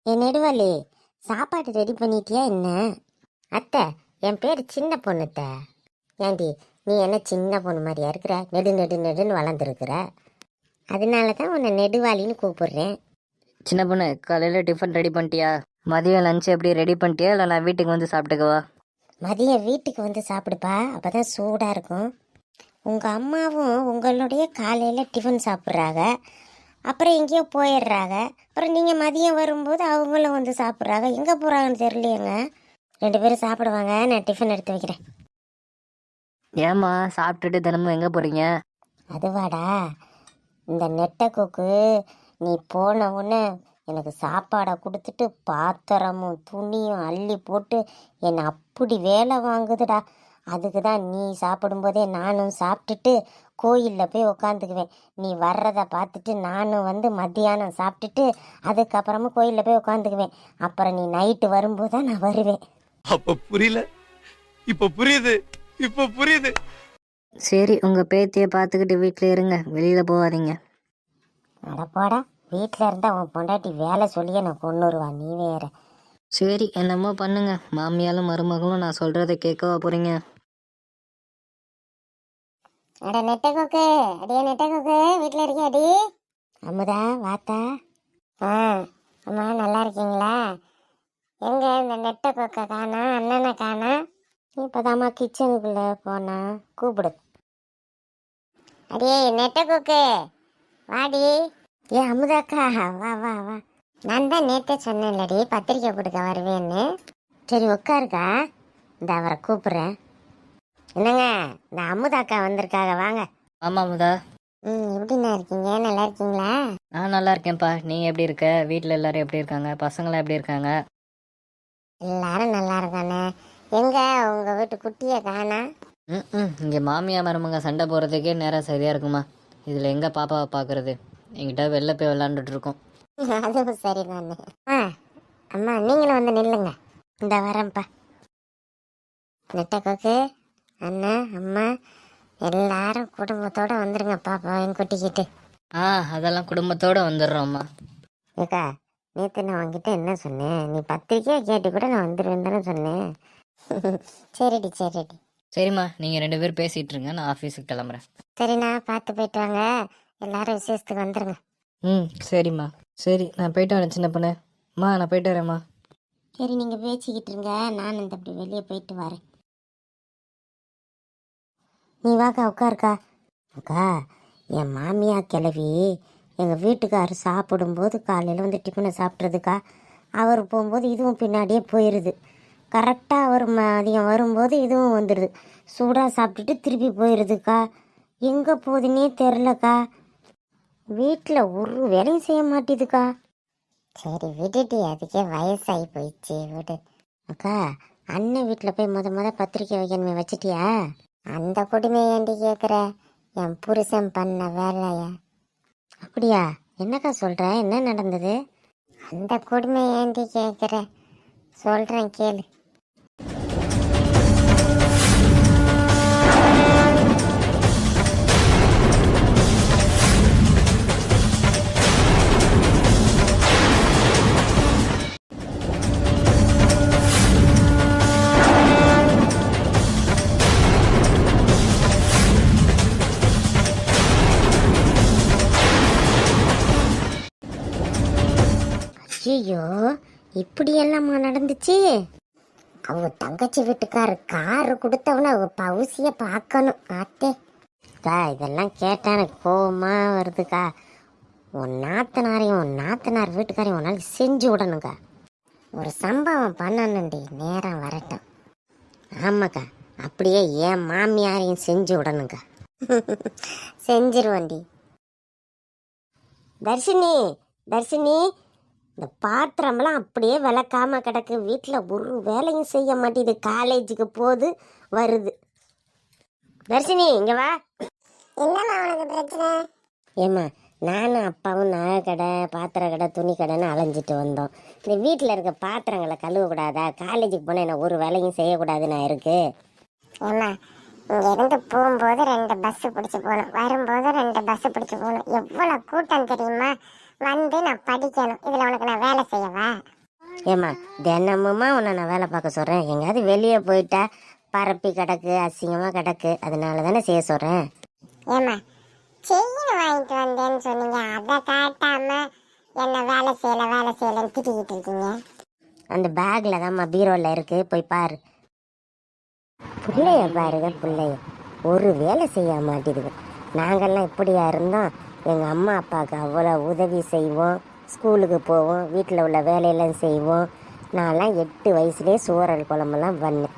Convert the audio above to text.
என் நெடுவாளி, சாப்பாடு ரெடி பண்ணிட்டியா என்ன? அத்தை, என் பேர் சின்ன பொண்ணுத்த. ஏண்டி, நீ என்ன சின்ன பொண்ணு மாதிரியா இருக்கிற? நெடு நெடு நெடுன்னு வளர்ந்துருக்குற. அதனால தான் உன்னை நெடுவாளின்னு கூப்பிடுறேன். சின்ன பொண்ணு, காலையில் டிஃபன் ரெடி பண்ணிட்டியா? மதியம் லஞ்ச் எப்படி ரெடி பண்ணிட்டியா, இல்லை நான் வீட்டுக்கு வந்து சாப்பிட்டுக்கவா? மதியம் வீட்டுக்கு வந்து சாப்பிடுப்பா, அப்பதான் சூடாக இருக்கும். உங்கள் அம்மாவும் உங்களுடைய காலையில் டிஃபன் சாப்பிட்றாங்க, அப்புறம் எங்கேயோ போயிடுறாங்க. அப்புறம் நீங்கள் மதியம் வரும்போது அவங்களும் வந்து சாப்பிட்றாங்க. எங்கே போகிறாங்கன்னு தெரியலையேங்க. 2 பேரும் சாப்பிடுவாங்க, நான் டிஃபன் எடுத்து வைக்கிறேன். ஏம்மா சாப்பிட்டுட்டு தினமும் எங்கே போகிறீங்க? அதுவாடா, இந்த நெட்டை கொக்கு நீ போன உடனே எனக்கு சாப்பாடை கொடுத்துட்டு பாத்திரமும் துணியும் அள்ளி போட்டு என்னை அப்படி வேலை வாங்குதுடா. அதுக்கு தான் நீ சாப்பிடும்போதே நானும் சாப்பிட்டுட்டு கோயிலில் போய் உக்காந்துக்குவேன். நீ வர்றதை பார்த்துட்டு நானும் வந்து மத்தியானம் சாப்பிட்டுட்டு அதுக்கப்புறமா கோயிலில் போய் உக்காந்துக்குவேன். அப்புறம் நீ நைட்டு வரும்போது தான் நான் வருவேன். அப்ப புரியல, இப்ப புரியுது, இப்ப புரியுது. சரி, உங்கள் பேத்தியை பார்த்துக்கிட்டு வீட்டில் இருங்க, வெளியில் போகாதீங்க. அடப்பாடா, வீட்டில் இருந்தால் உன் பொண்டாட்டி வேலை சொல்லியே நான் கொண்டுருவா. நீ வேற. சரி, என்னமோ பண்ணுங்க. மாமியாலும் மருமகளும் நான் சொல்கிறத கேட்கவா போகிறீங்க? அட நெட்டை கொக்கு, அடியே நெட்டை கொக்கு, வீட்டில் இருக்கியா அடி? அமுதா, வாத்தா. ஆ அம்மா, நல்லா இருக்கீங்களா? எங்க இந்த நெட்டை கொக்கை காணா, அண்ணனை காணா? இப்போதாம்மா கிச்சனுக்குள்ளே போனா, கூப்பிடு. அடியே நெட்டை கொக்கு, வாடி. ஏ அமுதாக்கா, வா வா வா. நான் தான் நேற்றே சொன்னேன்லடி பத்திரிக்கை கொடுக்க வருவேன்னு. சரி உட்காருக்கா, இந்த அவரை கூப்பிட்றேன். என்னங்க, இந்த அமுதாக்கா வந்திருக்காங்க, வாங்க. ஆமாம் அமுதா. எப்படிண்ணா இருக்கீங்க? நல்லா இருக்கீங்களா? நான் நல்லா இருக்கேன்ப்பா. நீங்கள் எப்படி இருக்க? வீட்டில் எல்லாரும் எப்படி இருக்காங்க? பசங்களாம் எப்படி இருக்காங்க? எல்லாரும் நல்லா இருக்கானே. எங்க உங்க வீட்டு குட்டியை காணா? இங்கே மாமியா மருமங்க சண்டை போகிறதுக்கே நேரம் சரியாக இருக்குமா? இதில் எங்கே பாப்பாவை பார்க்குறது? என்கிட்ட வெளில போய் விளாண்டுட்டு இருக்கோம். அதுவும் சரிதானே. அம்மா, நீங்களும் வந்து நில்லுங்க, இந்த வரேன்ப்பா. நெட்டை கொக்கு, அண்ணா, அம்மா எல்லாரும் குடும்பத்தோட வந்துருங்க பாப்பாவையும் கூட்டிக்கிட்டு. அதெல்லாம் குடும்பத்தோடு வந்துடுறோம்மா. ஏக்கா, நேற்று நான் உங்ககிட்ட என்ன சொன்னேன்? நீ பத்திரிக்கையாக கேட்டு கூட நான் வந்துடுவேன் தானே சொன்னேன். சரிடி சரிடி. சரிம்மா, நீங்கள் 2 பேர் பேசிகிட்டு இருங்க, நான் ஆஃபீஸுக்கு கிளம்புறேன். சரிண்ணா, பார்த்து போயிட்டு வாங்க. எல்லாரும் விசேஷத்துக்கு வந்துருங்க. சரிம்மா. சரி, நான் போயிட்டு வரேன் சின்ன பொண்ணு. நான் போயிட்டு வரேம்மா. சரி, நீங்கள் பேசிக்கிட்டு இருங்க, நான் இந்த அப்படி வெளியே போயிட்டு வரேன். நீ வாக்கா, உட்காருக்கா. அக்கா, என் மாமியா கிளவி எங்கள் வீட்டுக்காரர் சாப்பிடும்போது காலையில் வந்து டிஃபனை சாப்பிட்றதுக்கா. அவர் போகும்போது இதுவும் பின்னாடியே போயிடுது. கரெக்டாக அவர் மதியம் வரும்போது இதுவும் வந்துடுது. சூடாக சாப்பிட்டுட்டு திருப்பி போயிடுதுக்கா. எங்கே போகுதுன்னே தெரிலக்கா. வீட்டில் ஒரு வேலையும் செய்ய மாட்டேதுக்கா. சரி விடுடி, அதுக்கே வயசாகி போயிடுச்சு, விடு. அக்கா, அண்ணன் வீட்டில் போய் முத பத்திரிக்கை வைக்கணுமே, வச்சிட்டியா? அந்த கொடுமை ஏண்டி கேட்குற? என் புருஷன் பண்ண வேலையா? அப்படியா? என்னக்கா சொல்கிற? என்ன நடந்தது? அந்த கொடுமை ஏண்டி கேட்குற? சொல்கிறேன் கேளு. ஐயோ, இப்படியெல்லாமா நடந்துச்சு? அவங்க தங்கச்சி வீட்டுக்காரு காரு கொடுத்தவன பவுசிய பார்க்கணும். ஆத்தேக்கா, இதெல்லாம் கேட்டா எனக்கு கோவமா வருதுக்கா. உன் நாத்தனார் வீட்டுக்காரையும் ஒரு நாளைக்கு செஞ்சு விடணுக்கா. ஒரு சம்பவம் பண்ணணுண்டி, நேரம் வரட்டும். ஆமாக்கா, அப்படியே என் மாமியாரையும் செஞ்சு விடணுக்கா. செஞ்சிருவண்டி. தர்ஷினி, இந்த பாத்திரம்லாம் அப்படியே விளக்காம கிடக்கு. வீட்டில் ஒரு வேலையும் செய்ய மாட்டேது. காலேஜுக்கு போகுது வருது. தர்ஷினி, இங்க வா. என்னம்மா உனக்கு பிரச்சனை? ஏம்மா, நானும் அப்பாவும் நகை கடை, பாத்திர கடை, துணி கடைன்னு அலைஞ்சிட்டு வந்தோம். இந்த வீட்டில் இருக்க பாத்திரங்களை கழுவக்கூடாதா? காலேஜுக்கு போனால் என்ன ஒரு வேலையும் செய்யக்கூடாதுன்னு இருக்கு. ஏம்மா, இங்கேருந்து போகும்போது 2 பஸ்ஸு பிடிச்சி போகணும், வரும்போது 2 பஸ்ஸு பிடிச்சி போகணும். எவ்வளோ கூட்டம் தெரியுமா? வந்து நான் படிக்கணும். இதுல உனக்கு நான் வேலை செய்யவா? ஏம்மா தினமுமா உன்னை நான் வேலை பார்க்க சொல்கிறேன். எங்கேயாவது வெளியே போயிட்டா பரப்பி கிடக்கு, அசிங்கமாக கிடக்கு, அதனால தானே செய்ய சொல்கிறேன். ஏமா செயின் வாங்கிட்டு வந்தேன்னு சொன்னீங்க, அதை காட்டாம என்ன வேலை செய்யலன்னு திட்டிக்கிட்டு இருக்கீங்க. அந்த பேக்கில் தான்மா பீரோவில் இருக்குது, போய் பாரு. பிள்ளைய பாருங்க, பிள்ளைய ஒரு வேலை செய்ய மாட்டேதுங்க. நாங்கள்லாம் இப்படியா இருந்தோம்? எங்கள் அம்மா அப்பாவுக்கு அவ்வளோ உதவி செய்வோம், ஸ்கூலுக்கு போவோம், வீட்டில் உள்ள வேலையெல்லாம் செய்வோம். நான்லாம் 8 வயசுலேயே சோறல் குழம்பெல்லாம் பண்ணேன்.